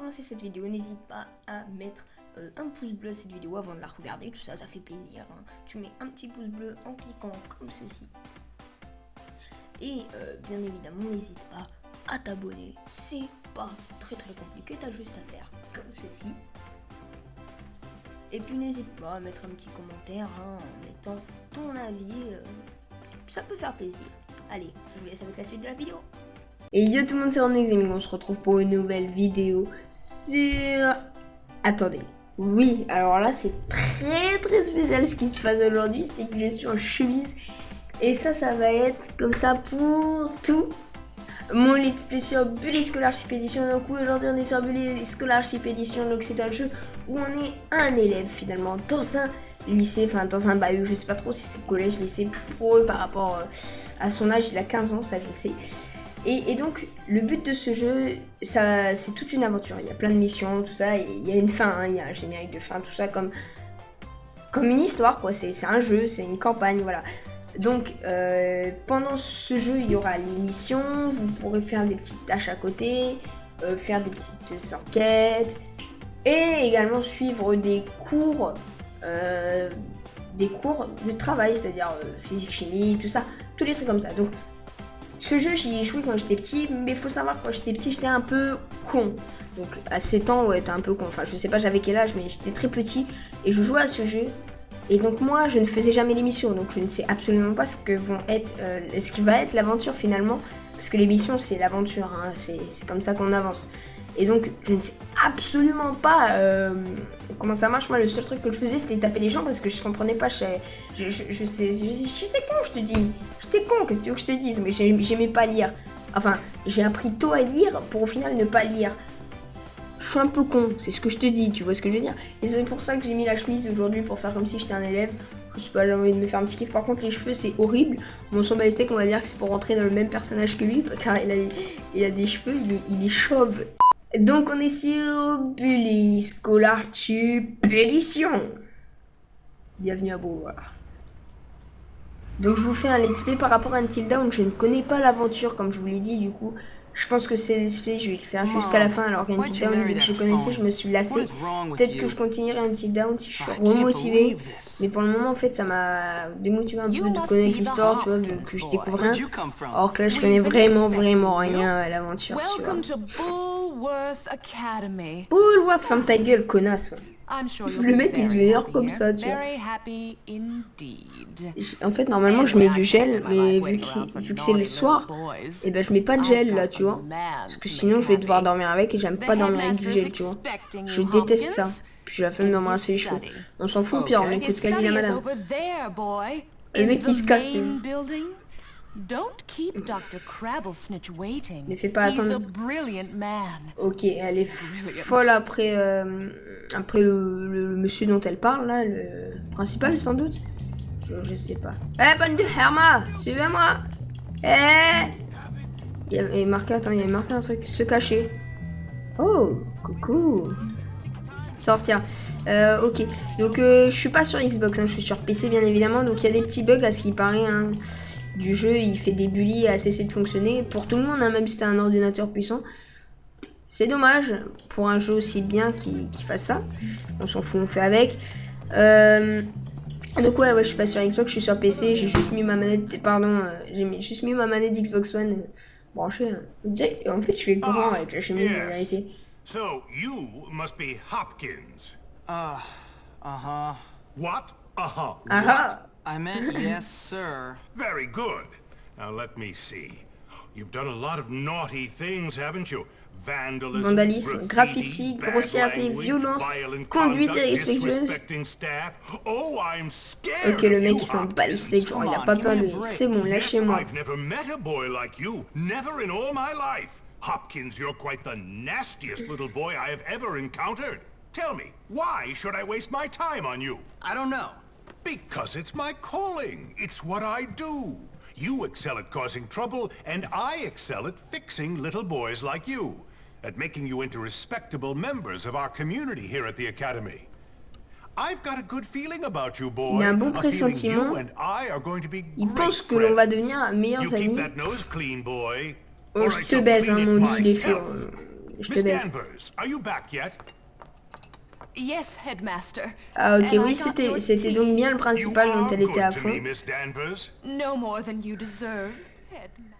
commencer cette vidéo, n'hésite pas à mettre un pouce bleu à cette vidéo avant de la regarder, tout ça, ça fait plaisir. Hein. Tu mets un petit pouce bleu en cliquant comme ceci. Et bien évidemment, n'hésite pas à t'abonner. C'est pas très compliqué, t'as juste à faire comme ceci. Et puis n'hésite pas à mettre un petit commentaire hein, en mettant ton avis. Ça peut faire plaisir. Allez, je vous laisse avec la suite de la vidéo. Et yo tout le monde, c'est Ronnex Gaming, on se retrouve pour une nouvelle vidéo sur... Attendez, oui, alors là c'est très spécial ce qui se passe aujourd'hui, c'est que je suis en chemise. Et ça va être comme ça pour tout mon let's play sur Bully Scholarship Edition. Donc oui, aujourd'hui on est sur Bully Scholarship Edition, donc c'est un jeu où on est un élève finalement dans un lycée, enfin dans un bahut, je sais pas trop si c'est collège, lycée pour eux par rapport à son âge, il a 15 ans, ça je sais. Et donc le but de ce jeu, ça c'est toute une aventure, il y a plein de missions, tout ça, et il y a une fin, hein, il y a un générique de fin, tout ça comme une histoire quoi, c'est un jeu, c'est une campagne, voilà. Donc pendant ce jeu il y aura les missions, vous pourrez faire des petites tâches à côté, faire des petites enquêtes, et également suivre des cours de travail, c'est-à-dire physique, chimie, tout ça, tous les trucs comme ça. Donc ce jeu, j'y ai joué quand j'étais petit, mais faut savoir, quand j'étais petit, j'étais un peu con. Donc à 7 ans, ouais, t'es un peu con. Enfin, je sais pas j'avais quel âge, mais j'étais très petit et je jouais à ce jeu. Et donc moi, je ne faisais jamais l'émission, donc je ne sais absolument pas ce qui va être l'aventure finalement. Parce que l'émission, c'est l'aventure, hein, c'est comme ça qu'on avance. Et donc, je ne sais absolument pas comment ça marche. Moi, le seul truc que je faisais, c'était taper les gens parce que je comprenais pas. J'étais con, je te dis. J'étais con, qu'est-ce que tu veux que je te dise? Mais j'aimais pas lire. Enfin, j'ai appris tôt à lire pour au final ne pas lire. Je suis un peu con, c'est ce que je te dis, tu vois ce que je veux dire. Et c'est pour ça que j'ai mis la chemise aujourd'hui pour faire comme si j'étais un élève. Je sais pas, j'ai envie de me faire un petit kiff. Par contre, les cheveux, c'est horrible. Mon son on va dire que c'est pour rentrer dans le même personnage que lui, car il a des cheveux, il est chauve. Donc on est sur Bully Scholarship Edition. Bienvenue à Beauvoir. Donc je vous fais un let's play par rapport à Until Dawn. Je ne connais pas l'aventure comme je vous l'ai dit, du coup je pense que c'est let's play, je vais le faire jusqu'à la fin. Alors qu'Until Dawn, vu que je connaissais, je me suis lassée. Peut-être que je continuerai Until Dawn si je suis remotivée. Mais pour le moment en fait ça m'a démotivé un peu de connaître l'histoire, tu vois, vu que je découvre rien. Alors que là je connais vraiment rien à l'aventure, tu vois. Bullworth, ferme ta gueule, connasse. Ouais. Le mec il se vénère comme ça, tu vois. En fait normalement je mets du gel, mais vu que c'est le soir, et ben je mets pas de gel là, tu vois. Parce que sinon je vais devoir dormir avec et j'aime pas dormir avec du gel, tu vois. Je déteste ça. Puis j'ai la flemme de m'embrasser les cheveux. On s'en fout, pire, on écoute ce qu'a dit la madame. Le mec il se casse, tu vois. Ne fais pas attendre. Ok, elle est folle après le monsieur dont elle parle là, le principal sans doute. Je sais pas. Eh, bonne de Herma, suivez-moi. Il y avait marqué, attends, il y avait marqué un truc, se cacher. Oh, coucou. Sortir. Ok. Donc je suis pas sur Xbox, hein, je suis sur PC bien évidemment. Donc il y a des petits bugs à ce qui paraît. Hein, du jeu, il fait des bullies à cesser de fonctionner. Pour tout le monde, hein, même si t'as un ordinateur puissant. C'est dommage pour un jeu aussi bien qui fasse ça. On s'en fout, on fait avec. Donc ouais, je suis pas sur Xbox, je suis sur PC. J'ai juste mis ma manette, j'ai juste mis ma manette Xbox One branchée. Hein. En fait, je fais grand avec la chemise, la vérité. So, you must be Hopkins. Uh-huh. What? Uh-huh. Aha! I meant yes, sir. Very good. Now let me see. You've done a lot of naughty things, haven't you? Vandalisme, graffiti, grossièreté, violence, conduite irrespectueuse. Ok, le mec il s'en bat les steaks, genre il a pas peur de lui. C'est bon, lâchez-moi. Hopkins, you're quite the nastiest little boy I have ever encountered. Tell me, why should I waste my time on you? I don't know. Because it's my calling. It's what I do. You excel at causing trouble, and I excel at fixing little boys like you. At making you into respectable members of our community here at the Academy. I've got a good feeling about you, boy. Il a un bon pressentiment. Il pense que l'on va devenir meilleurs amis. Oh, je te baise, hein, mon lit, il est fait. je te Miss baise. Danvers, are you back yet? Yes, Headmaster. Ah ok, And I oui, got your c'était tea. donc bien le You principal dont are elle était à good to fond. me, Miss Danvers. No more than you deserve, Headmaster.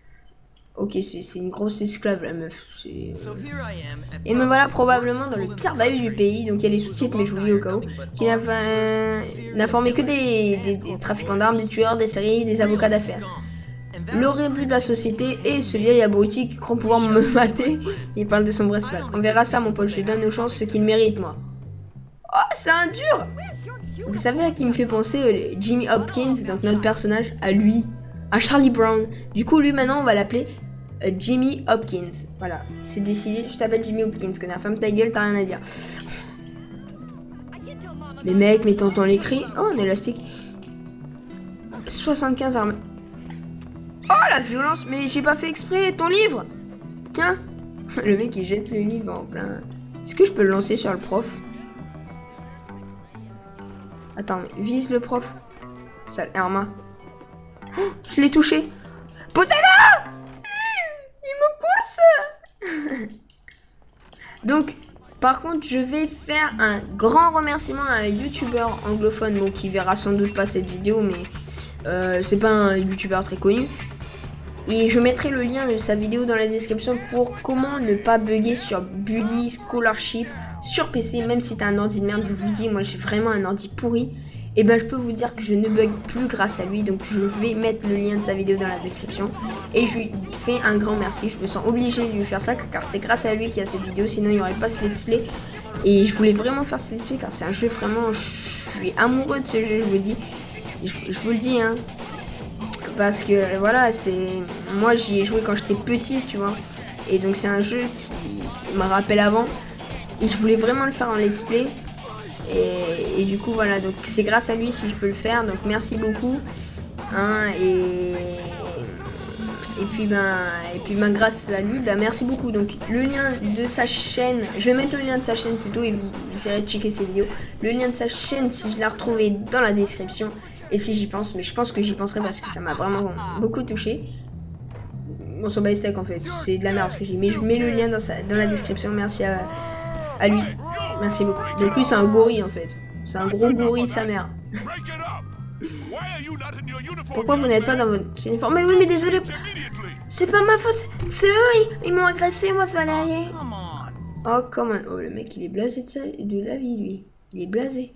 Ok, c'est une grosse esclave la meuf. So here I am at Et me voilà probably the probablement worst dans le school in pire the bahut du country, pays, donc il y a les whose sous-titres, mais je vous lis alumni au are cas où, nothing but qui arms dealers, n'a formé que serial killers, des and trafiquants corrupt d'armes, des lawyers. tueurs, des séries, des avocats Real d'affaires. scum. And that L'horrible de la société et ce vieil abruti qui croit pouvoir me mater. Il parle de son bracelet. On verra ça, mon pote, je lui donne aux chances ce qu'il mérite, moi. Oh, c'est un dur! Vous savez à qui me fait penser Jimmy Hopkins, donc notre personnage, à lui, à Charlie Brown. Du coup, lui, maintenant, on va l'appeler Jimmy Hopkins. Voilà, c'est décidé, je t'appelle Jimmy Hopkins, que la femme ta gueule, t'as rien à dire. Mais mec, mais t'entends les cris. Oh, un élastique. 75 armes. Oh, la violence, mais j'ai pas fait exprès, ton livre! Tiens! Le mec, il jette le livre en plein... Est-ce que je peux le lancer sur le prof? Attends, mais vise le prof. Sale Irma. Oh, je l'ai touché. Posez-la! Il me course. Donc, par contre, je vais faire un grand remerciement à un youtubeur anglophone, bon, qui verra sans doute pas cette vidéo, mais c'est pas un youtubeur très connu. Et je mettrai le lien de sa vidéo dans la description pour comment ne pas bugger sur Bully Scholarship sur PC, même si t'as un ordi de merde. Je vous dis, moi j'ai vraiment un ordi pourri. Et ben je peux vous dire que je ne bug plus grâce à lui. Donc je vais mettre le lien de sa vidéo dans la description. Et je lui fais un grand merci. Je me sens obligée de lui faire ça car c'est grâce à lui qu'il y a cette vidéo. Sinon il n'y aurait pas ce let's play. Et je voulais vraiment faire ce let's play car c'est un jeu vraiment... Je suis amoureux de ce jeu, je vous le dis. Je vous le dis, hein. Parce que voilà, c'est... Moi j'y ai joué quand j'étais petit, tu vois. Et donc c'est un jeu qui me rappelle avant. Et je voulais vraiment le faire en let's play. Et du coup voilà, donc c'est grâce à lui si je peux le faire. Donc merci beaucoup. Hein, et puis ben grâce à lui, ben merci beaucoup. Donc le lien de sa chaîne, je vais mettre le lien de sa chaîne plutôt et vous irez checker ses vidéos. Le lien de sa chaîne si je l'ai retrouvé dans la description. Et si j'y pense, mais je pense que j'y penserai parce que ça m'a vraiment beaucoup touché. On s'en bat les steaks en fait, c'est de la merde ce que j'ai. Mais je mets le lien dans la description, merci à lui. Merci beaucoup. Donc lui c'est un gorille en fait. C'est un gros gorille sa mère. Pourquoi vous n'êtes pas dans votre uniforme? Mais oui mais désolé, c'est pas ma faute. C'est eux, ils m'ont agressé moi salarié. Oh comment. Oh le mec il est blasé de la vie lui. Il est blasé.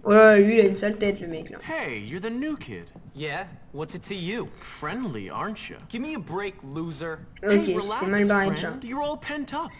Ouais, lui, il a une sale tête, le mec, là. Hey, you're the new kid. Yeah, what's it to you? Friendly, aren't you? Give me a break, loser. Ok, Hey, c'est relax, mal barré, déjà. friend. You're all pent up.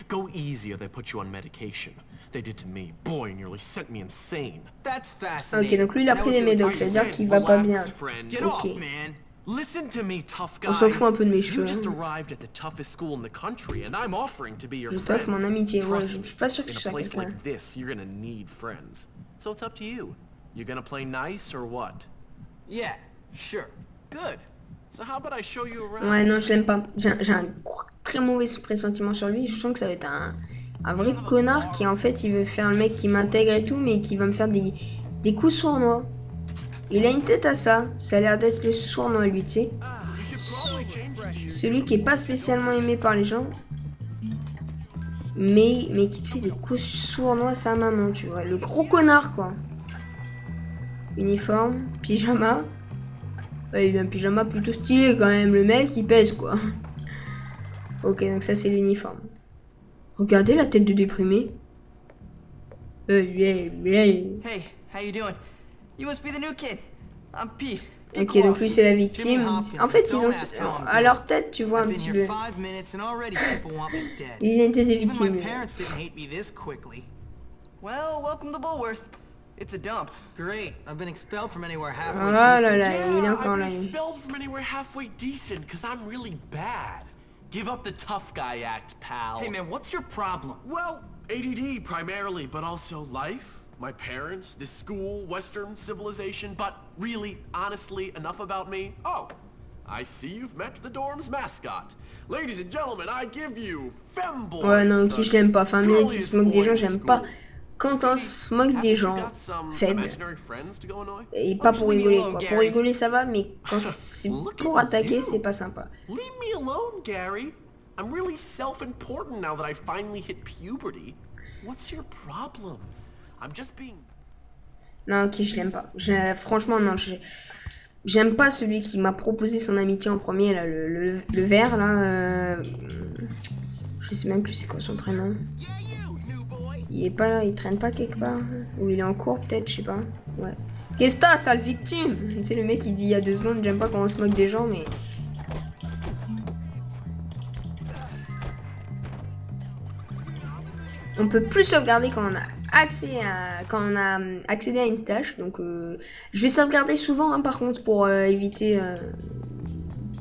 Go easy or they put you on medication. They did to me. Boy, nearly sent me insane. That's fascinating. Ok, donc lui, il a pris des médocs, ça veut dire qu'il va pas bien. Relax, friend. Get Ok. off, man. Listen to me, tough guy. On s'en fout un peu de mes You cheveux. just Hein. arrived at the toughest school in the country, and I'm offering to be your Je t'offre friend. mon amitié. Ouais, Trust je me, suis pas sûr que in je a sois place quelqu'un. like this, you're gonna need friends. So it's up to you. You gonna play nice or what? Yeah, sure. Good. So how about I show you around? Ouais, non, je l'aime pas. J'ai un très mauvais pressentiment sur lui. Je sens que ça va être un vrai connard qui, en fait, il veut faire le mec qui m'intègre et tout, mais qui va me faire des coups sournois. Il a une tête à ça. Ça a l'air d'être le sournois, lui, tu sais. Celui qui est pas spécialement aimé par les gens. Mais qui te fait des coups sournois à sa maman, tu vois. Le gros connard, quoi. Uniforme, pyjama. Ouais, il a un pyjama plutôt stylé quand même, le mec il pèse quoi. Ok, donc ça c'est l'uniforme. Regardez la tête de déprimé. Hey, how you doing? You must be the new kid. I'm Pete. Ok, donc lui c'est la victime. En fait ils ont à leur tête tu vois un petit peu. Il était des victimes. My parents didn't hate me this quickly. Well, welcome to Bullworth. It's a dump. Great. I've been expelled from anywhere halfway Oh là decent. là, il est Yeah, encore I've là. been lui. expelled from anywhere halfway decent because I'm really bad. Give up the tough guy act, pal. Hey man, what's your problem? Well, ADD primarily, but also life, my parents, this school, Western civilization, but really, honestly, enough about me. Oh, I see you've met the dorm's mascot. Ladies and gentlemen, I give you Femboy. Ouais non, ok, je l'aime pas. Enfin, mais s'il girliest se moque des boy gens, in j'aime pas. school. Quand on se moque des Haven't you gens got some faibles. imaginary friends to go annoy? Et pas pour rigoler quoi. Pour Gary. rigoler ça va, mais quand c'est pour attaquer, c'est pas sympa. Leave me alone, Gary. I'm really self-important now that I finally hit puberty. What's your problem? I'm just being... Non, ok, je l'aime pas. Franchement, non, j'aime pas celui qui m'a proposé son amitié en premier, là, le vert, là. Je sais même plus c'est quoi son prénom. Il est pas là, il traîne pas quelque part. Ou il est en cours, peut-être, je sais pas. Ouais. Qu'est-ce que t'as, sale victime? C'est le mec qui dit il y a 2 secondes, j'aime pas quand on se moque des gens, mais... On peut plus sauvegarder quand on a accédé à une tâche. Donc je vais sauvegarder souvent hein, par contre pour éviter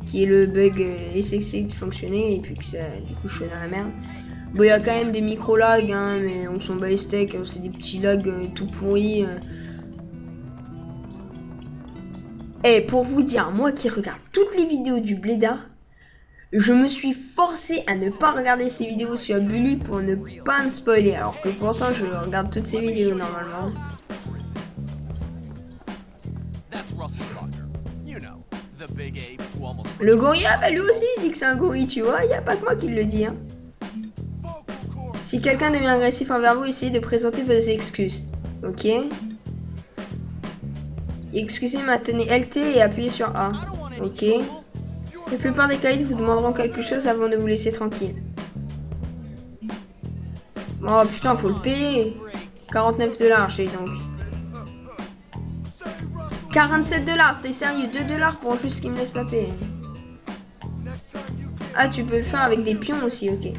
qu'il y ait le bug essayer de fonctionner et puis que ça, du coup je suis dans la merde. Bon il y a quand même des micro lags hein, mais on s'en bat les steaks, c'est des petits lags tout pourris. Et pour vous dire, moi qui regarde toutes les vidéos du Blédard, je me suis forcé à ne pas regarder ces vidéos sur Bully pour ne pas me spoiler, alors que pourtant je regarde toutes ces vidéos normalement. Le gorilla, bah lui aussi il dit que c'est un gorille, tu vois, il n'y a pas que moi qui le dis. Hein. Si quelqu'un devient agressif envers vous, essayez de présenter vos excuses. Ok. Excusez, maintenez LT et appuyez sur A. Ok. La plupart des caïds vous demanderont quelque chose avant de vous laisser tranquille. Oh putain, faut le payer. 49 $, j'ai donc. 47 $, t'es sérieux? 2 $ pour juste qu'il me laisse la paix. Ah, tu peux le faire avec des pions aussi, ok.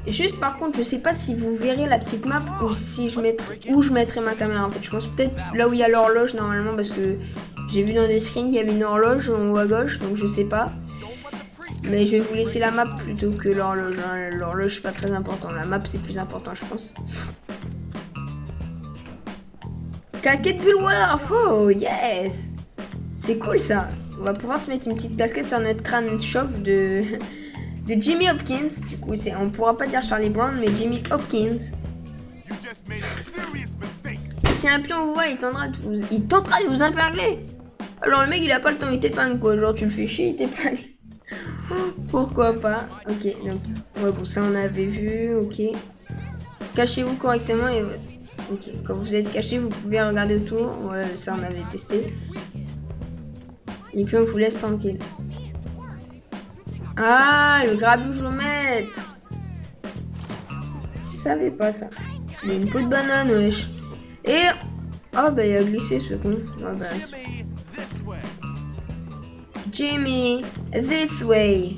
Juste par contre, je sais pas si vous verrez la petite map ou si je mettrai où je mettrai ma caméra. En fait, je pense peut-être là où il y a l'horloge normalement parce que j'ai vu dans des screens qu'il y avait une horloge en haut à gauche, donc je sais pas. Mais je vais vous laisser la map plutôt que l'horloge. Hein. L'horloge c'est pas très important. La map c'est plus important, je pense. Casquette Bullwater, oh yes, c'est cool ça. On va pouvoir se mettre une petite casquette sur notre crâne chauve de Jimmy Hopkins. Du coup, on pourra pas dire Charlie Brown, mais Jimmy Hopkins. Si un pion vous voit, il tentera de vous épingler. Alors le mec, il a pas le temps, il t'épingle quoi. Genre tu le fais chier, il t'épingle. Pourquoi pas? Ok, donc ouais bon ça on avait vu. Ok. Cachez-vous correctement et ok. Quand vous êtes caché, vous pouvez regarder autour. Ouais, ça on avait testé. Et puis on vous laisse tranquille. Ah, le grabugeomètre. Je savais pas ça. Il y a une peau de banane, wesh. Et... oh, bah, il a glissé, ce con. Oh, bah, Jimmy, this way.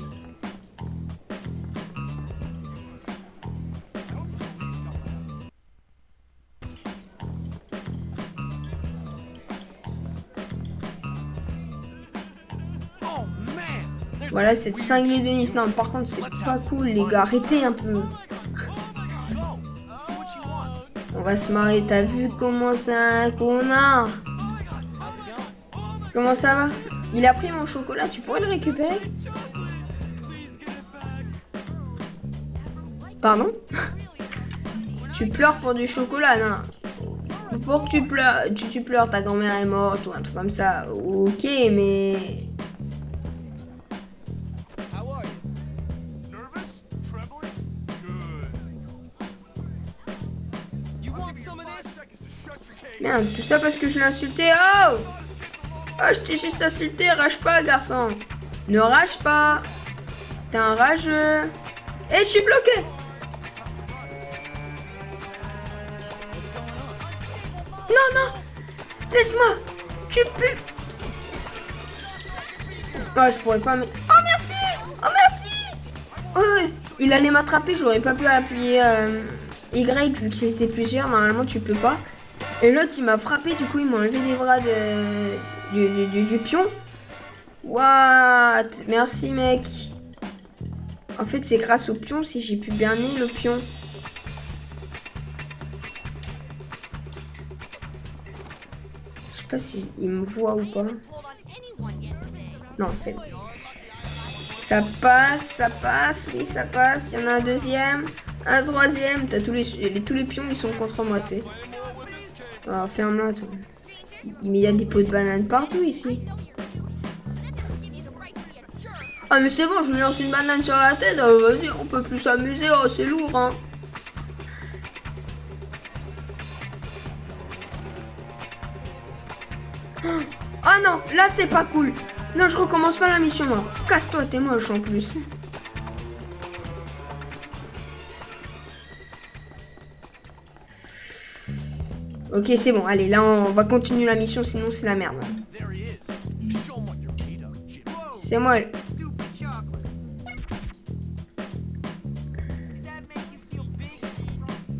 Voilà, cette cinglée de Nice. Non, par contre, c'est pas cool, les gars. Arrêtez un peu. On va se marrer. T'as vu comment c'est un connard? Comment ça va? Il a pris mon chocolat. Tu pourrais le récupérer? Pardon? Tu pleures pour du chocolat, non? Pour que tu pleures, ta grand-mère est morte ou un truc comme ça. Ok, mais... Merde, tout ça parce que je l'ai insulté. Oh! Oh, je t'ai juste insulté. Rage pas, garçon. Ne rage pas. T'es un rageux. Eh, je suis bloqué. Non, non. Laisse-moi. Tu pues. Oh, je pourrais pas... oh, merci. Oh, merci. Oh, il allait m'attraper. J'aurais pas pu appuyer Y vu que c'était plusieurs. Normalement, tu peux pas. Et l'autre il m'a frappé, du coup il m'a enlevé des bras du pion. What? Merci mec. En fait c'est grâce au pion si j'ai pu berner le pion. Je sais pas si il me voit ou pas. Non c'est... ça passe, oui ça passe. Il y en a un deuxième, un troisième. T'as tous les pions ils sont contre moi tu sais. Oh, ferme-la, toi. Mais il y a des pots de banane partout ici. Ah mais c'est bon, je lui lance une banane sur la tête, vas-y, on peut plus s'amuser, oh c'est lourd hein. Ah non, là c'est pas cool. Non, je recommence pas la mission moi. Casse-toi, t'es moche en plus. Ok, c'est bon, allez, là on va continuer la mission, sinon c'est la merde. C'est moi.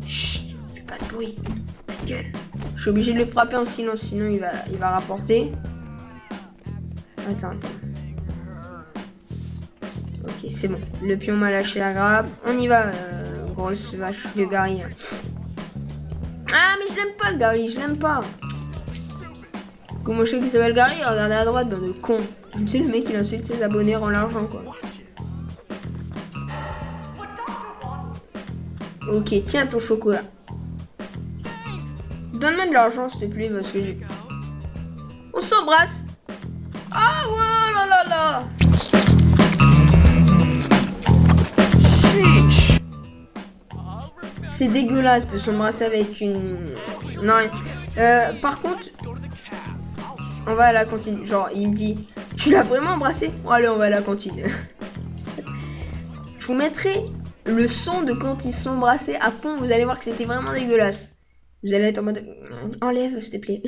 Chut, fais pas de bruit. Ta gueule. Je suis obligé de le frapper en silence, sinon il va rapporter. Attends. Ok, c'est bon. Le pion m'a lâché la grappe. On y va, grosse vache de Gary. Ah, mais je l'aime pas le Gary, je l'aime pas. Comment je sais qu'il s'appelle Gary? Regardez à droite, ben de con. Tu sais, le mec il insulte ses abonnés en l'argent quoi. Ok, tiens ton chocolat. Donne-moi de l'argent s'il te plaît parce que j'ai... On s'embrasse. Ah ouais là là là. C'est dégueulasse de s'embrasser avec une... Non, par contre, on va à la cantine. Genre, il me dit, tu l'as vraiment embrassé? Bon, allez, on va à la cantine. Je vous mettrai le son de quand ils se sont embrassés à fond. Vous allez voir que c'était vraiment dégueulasse. Vous allez être en mode, enlève s'il te plaît.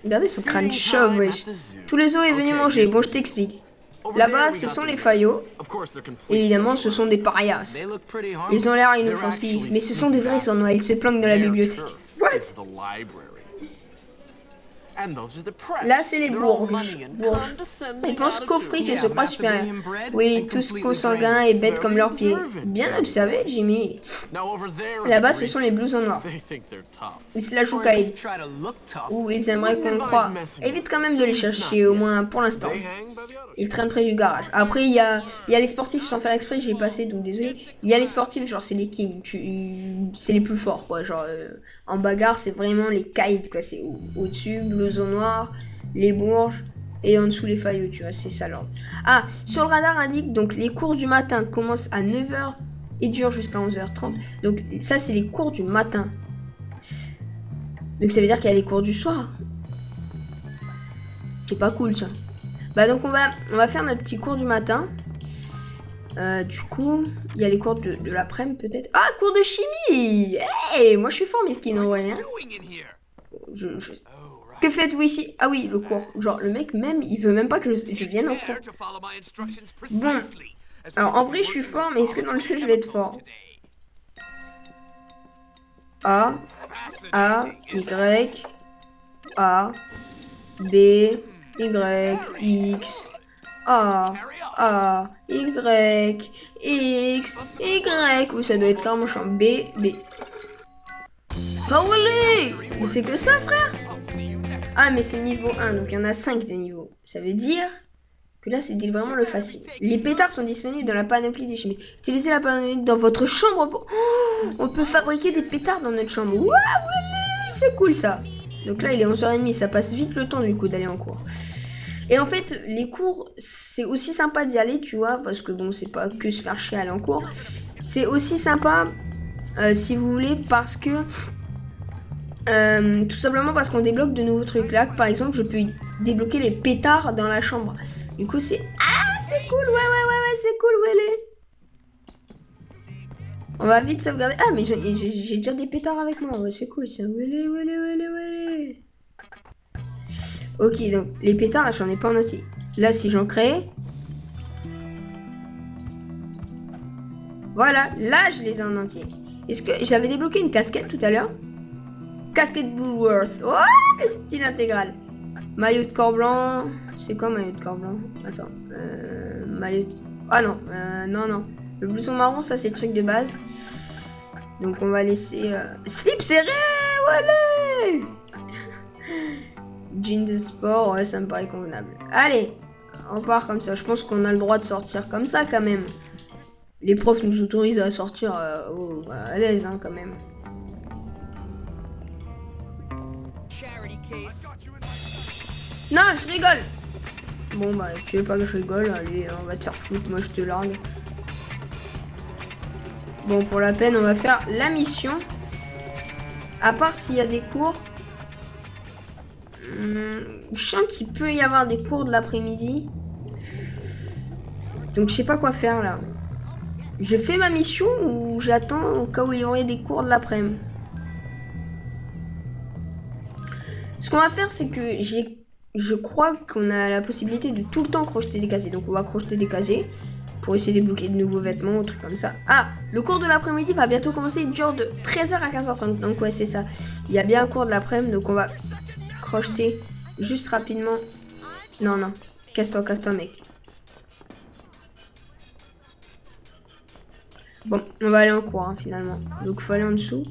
Regardez son crâne chauve, wesh. Tous les os est venu manger. Bon, je t'explique. Là-bas, ce sont les faillots. Évidemment, ce sont des parias. Ils ont l'air inoffensifs, mais ce sont des vrais sournois. Ils se planquent dans la bibliothèque. What? Là, c'est les bourges. Ils pensent qu'aux fric et se croient supérieurs. Oui, tous consanguins et bêtes comme leurs pieds. Bien observé, Jimmy. Là-bas, ce sont les blousons noirs. Ils se la jouent caïd. Ou ils aimeraient qu'on le croie. Évite quand même de les chercher, au moins pour l'instant. Ils traînent près du garage. Après, il y a les sportifs, sans faire exprès, j'ai passé, donc désolé. Il y a les sportifs, genre c'est les kings. C'est les plus forts, quoi. Genre, en bagarre, c'est vraiment les caïds, quoi. C'est au-dessus, blousons noirs, les bourges, et en dessous les faillots, tu vois, c'est ça l'ordre. Ah, sur le radar indique, donc les cours du matin commencent à 9h et durent jusqu'à 11h30. Donc ça, c'est les cours du matin. Donc ça veut dire qu'il y a les cours du soir. C'est pas cool, ça. Bah donc on va faire notre petit cours du matin. Du coup, il y a les cours de l'après-midi peut-être. Ah, cours de chimie. Hey, moi je suis fort, mesquine, en vrai. Hein. Que faites-vous ici? Ah oui, le cours. Genre, le mec même, il veut même pas que je vienne en cours. Bon. Alors, en vrai, je suis fort, mais est-ce que dans le jeu, je vais être fort? A, Y, A, B, Y, X, A, Y, X, Y. Oui, ça doit être clairement champ B, B. Oh, allez! Mais c'est que ça, frère! Ah, mais c'est niveau 1, donc il y en a 5 de niveau. Ça veut dire que là, c'est vraiment le facile. Les pétards sont disponibles dans la panoplie des chimies. Utilisez la panoplie dans votre chambre pour... Oh, on peut fabriquer des pétards dans notre chambre. Waouh, ouais, c'est cool, ça. Donc là, il est 11h30, ça passe vite le temps, du coup, d'aller en cours. Et en fait, les cours, c'est aussi sympa d'y aller, tu vois, parce que bon, c'est pas que se faire chier à aller en cours. C'est aussi sympa, si vous voulez, parce que... tout simplement parce qu'on débloque de nouveaux trucs. Là, par exemple, je peux débloquer les pétards dans la chambre. Du coup, c'est... Ah, c'est cool, ouais, c'est cool, Wellé. On va vite sauvegarder. Ah, mais j'ai déjà des pétards avec moi. Ouais, c'est cool, ça. Wellé. Ok, donc, les pétards, j'en ai pas en entier. Là, si j'en crée... Voilà, là, je les ai en entier. Est-ce que j'avais débloqué une casquette tout à l'heure? Casquette Bullworth. Oh, le style intégral. Maillot de corps blanc. C'est quoi maillot de corps blanc? Attends. Maillot de... Ah non. Non. Le blouson marron, ça c'est le truc de base. Donc on va laisser... Slip serré. Voilà. Jean de sport. Ouais, ça me paraît convenable. Allez. On part comme ça. Je pense qu'on a le droit de sortir comme ça quand même. Les profs nous autorisent à sortir à l'aise hein, quand même. Non, je rigole. Bon bah tu veux pas que je rigole, allez on va te faire foutre, moi je te largue. Bon pour la peine on va faire la mission. À part s'il y a des cours. Je sens qu'il peut y avoir des cours de l'après-midi. Donc je sais pas quoi faire là. Je fais ma mission ou j'attends au cas où il y aurait des cours de l'après-midi. Ce qu'on va faire c'est que je crois qu'on a la possibilité de tout le temps crocheter des casiers. Donc on va crocheter des casiers pour essayer de débloquer de nouveaux vêtements ou trucs comme ça. Ah, le cours de l'après-midi va bientôt commencer. Il dure de 13h à 15h30. Donc ouais c'est ça. Il y a bien un cours de l'après-midi. Donc on va crocheter juste rapidement. Non, non. Casse-toi mec. Bon, on va aller en cours hein, finalement. Donc faut aller en dessous.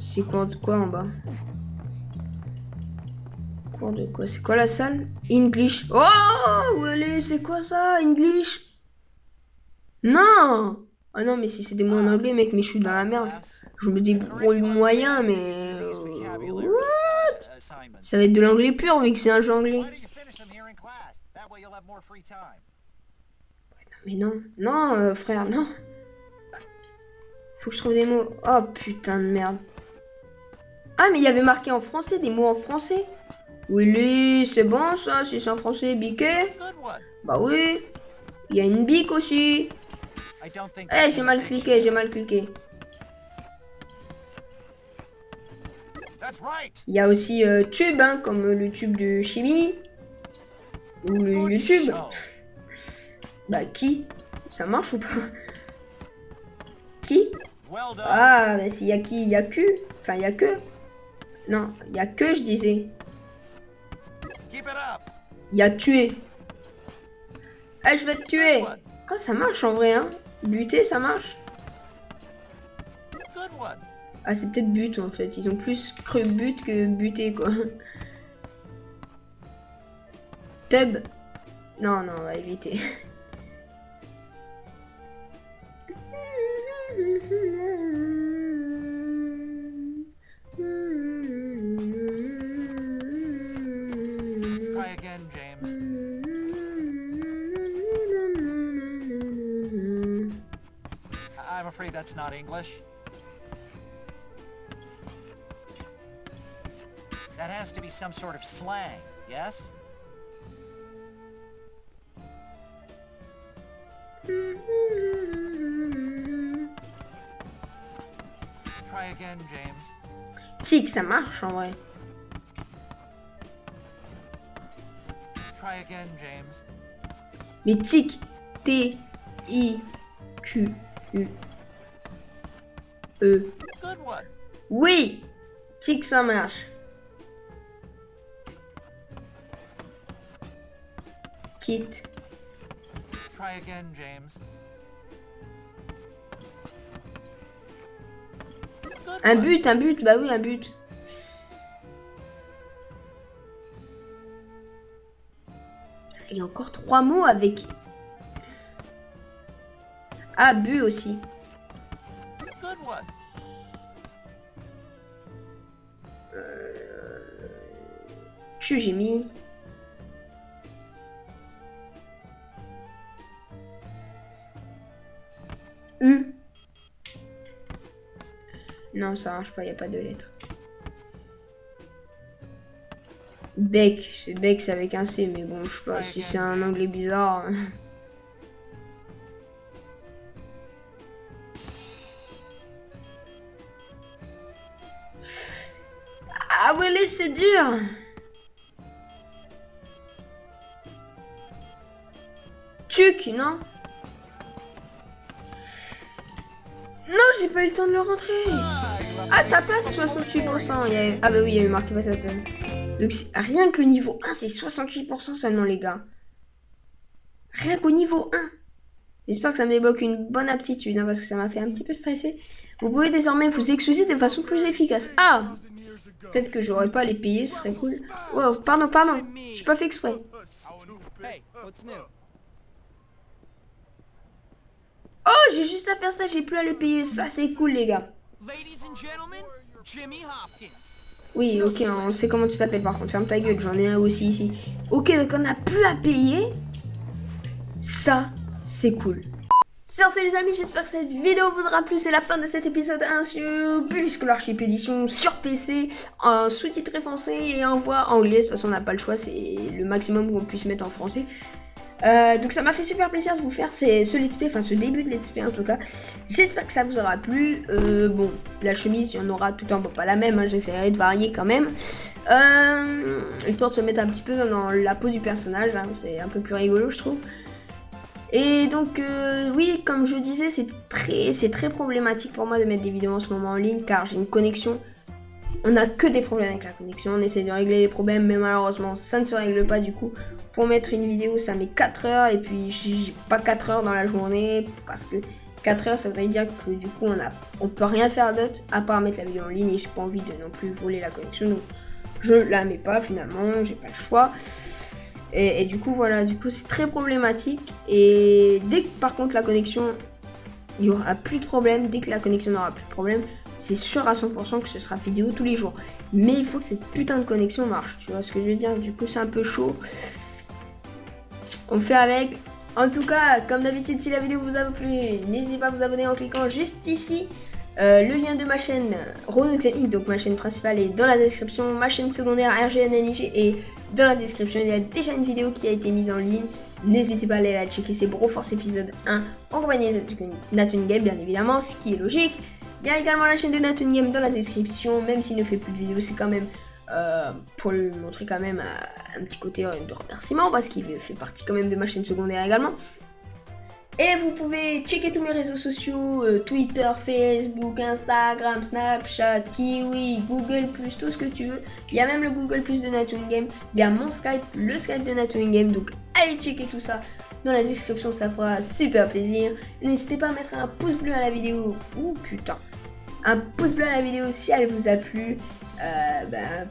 C'est quoi en bas? Cours de quoi? C'est quoi la salle? English. Oh, allez, c'est quoi ça? English? Non! Ah non, mais si c'est des mots en anglais, mec, mais je suis dans la merde. Je me débrouille moyen, mais... What? Ça va être de l'anglais pur, vu que c'est un jeu anglais. Mais non, non, frère, non. Faut que je trouve des mots. Oh, putain de merde. Ah, mais il y avait marqué en français, des mots en français. Oui, c'est bon ça, si c'est en français, biquet. Bah oui. Il y a une bique aussi. Eh, j'ai mal cliqué, Il y a aussi tube, hein, comme le tube de chimie. Ou le YouTube. Bah qui? Ça marche ou pas? Qui? Ah, mais s'il y a qui? Il y a que. Enfin, il y a que. Non, il y a que, je disais. Il y a tué. Eh, je vais te tuer. Ah, ça marche en vrai, hein. Buter, ça marche. Ah, c'est peut-être but en fait. Ils ont plus cru but que buter, quoi. Tub. Non, non, on va éviter. Try again, James. I'm afraid that's not English. That has to be some sort of slang, yes? Try again, James. Tic, ça marche en vrai. Try again, James. Mais tic, T-I-Q-U-E. Good one. Oui, tic, ça marche. Kit. Try again, James. Un but, bah oui, un but. Il y a encore 3 mots avec... Ah, but aussi. Good one. J'ai mis... U. Non, ça marche pas, il n'y a pas de lettres. Bec, c'est bec, c'est avec un C, mais bon, je sais pas, si c'est un anglais bizarre. Ah ouais, c'est dur. Tuc, non? Non, j'ai pas eu le temps de le rentrer. Ah, ça passe 68%. Ah bah oui, il y a eu marqué passateur. Donc rien que le niveau 1, c'est 68% seulement, les gars. Rien qu'au niveau 1. J'espère que ça me débloque une bonne aptitude, hein, parce que ça m'a fait un petit peu stresser. Vous pouvez désormais vous excuser de façon plus efficace. Ah, peut-être que j'aurais pas à les payer, ce serait cool. Oh, pardon. J'ai pas fait exprès. Oh, j'ai juste à faire ça, j'ai plus à les payer. Ça, c'est cool, les gars. Ladies and gentlemen, Jimmy Hopkins. Oui, ok, on sait comment tu t'appelles par contre. Ferme ta gueule, j'en ai un aussi ici. Ok, donc on n'a plus à payer. Ça, c'est cool. Sur ce les amis, j'espère que cette vidéo vous aura plu. C'est la fin de cet épisode 1 sur Bully Scholarship Edition sur PC, en sous-titré français et en voix anglaise. De toute façon, on n'a pas le choix, c'est le maximum qu'on puisse mettre en français. Donc ça m'a fait super plaisir de vous faire ce let's play, enfin ce début de let's play en tout cas. J'espère que ça vous aura plu. Bon, la chemise, il y en aura tout le temps, bon, pas la même, hein, j'essaierai de varier quand même. Histoire de se mettre un petit peu dans la peau du personnage, hein, c'est un peu plus rigolo je trouve. Et donc oui, comme je disais, c'est très problématique pour moi de mettre des vidéos en ce moment en ligne car j'ai une connexion. On n'a que des problèmes avec la connexion, on essaie de régler les problèmes mais malheureusement ça ne se règle pas du coup. Pour mettre une vidéo ça met 4 heures et puis j'ai pas 4 heures dans la journée parce que 4 heures ça voudrait dire que du coup on peut rien faire d'autre à part mettre la vidéo en ligne et j'ai pas envie de non plus voler la connexion donc je la mets pas finalement, j'ai pas le choix. Et du coup voilà, du coup c'est très problématique et dès que par contre la connexion, il y aura plus de problème, dès que la connexion n'aura plus de problème, c'est sûr à 100% que ce sera vidéo tous les jours. Mais il faut que cette putain de connexion marche, tu vois ce que je veux dire, du coup c'est un peu chaud. On fait avec. En tout cas, comme d'habitude, si la vidéo vous a plu, n'hésitez pas à vous abonner en cliquant juste ici. Le lien de ma chaîne Ronoxamic, donc ma chaîne principale, est dans la description. Ma chaîne secondaire RGNNIG est dans la description. Il y a déjà une vidéo qui a été mise en ligne. N'hésitez pas à aller la checker, c'est Broforce épisode 1 en compagnie de Nathan Game, bien évidemment, ce qui est logique. Il y a également la chaîne de Nathan Game dans la description, même s'il ne fait plus de vidéos, c'est quand même pour lui montrer quand même un petit côté de remerciement parce qu'il fait partie quand même de ma chaîne secondaire également. Et vous pouvez checker tous mes réseaux sociaux, Twitter, Facebook, Instagram, Snapchat, Kiwi, Google+, tout ce que tu veux. Il y a même le Google+, de Nathan Game. Il y a mon Skype, le Skype de Nathan Game. Donc allez checker tout ça dans la description, ça fera super plaisir. N'hésitez pas à mettre un pouce bleu à la vidéo. Ouh putain. Un pouce bleu à la vidéo si elle vous a plu.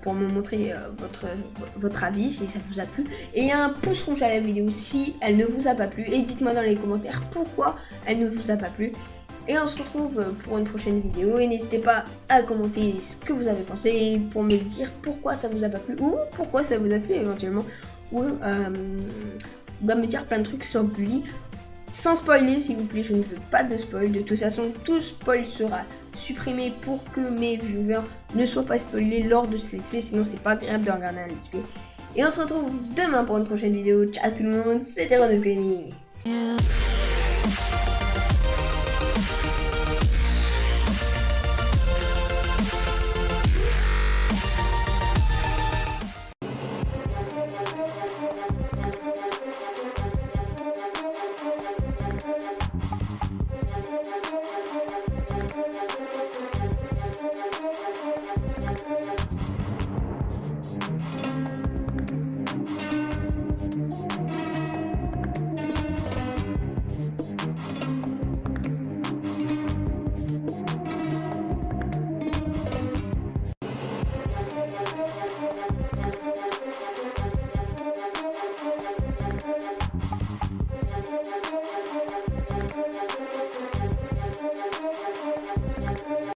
Pour me montrer votre avis si ça vous a plu, et un pouce rouge à la vidéo si elle ne vous a pas plu, et dites-moi dans les commentaires pourquoi elle ne vous a pas plu, et on se retrouve pour une prochaine vidéo, et n'hésitez pas à commenter ce que vous avez pensé pour me dire pourquoi ça vous a pas plu ou pourquoi ça vous a plu éventuellement, ou me dire plein de trucs sur Bully. Sans spoiler s'il vous plaît, je ne veux pas de spoil, de toute façon tout spoil sera supprimé pour que mes viewers ne soient pas spoilés lors de ce let's play, sinon c'est pas agréable de regarder un let's play. Et on se retrouve demain pour une prochaine vidéo. Ciao tout le monde, c'était Ronox Gaming.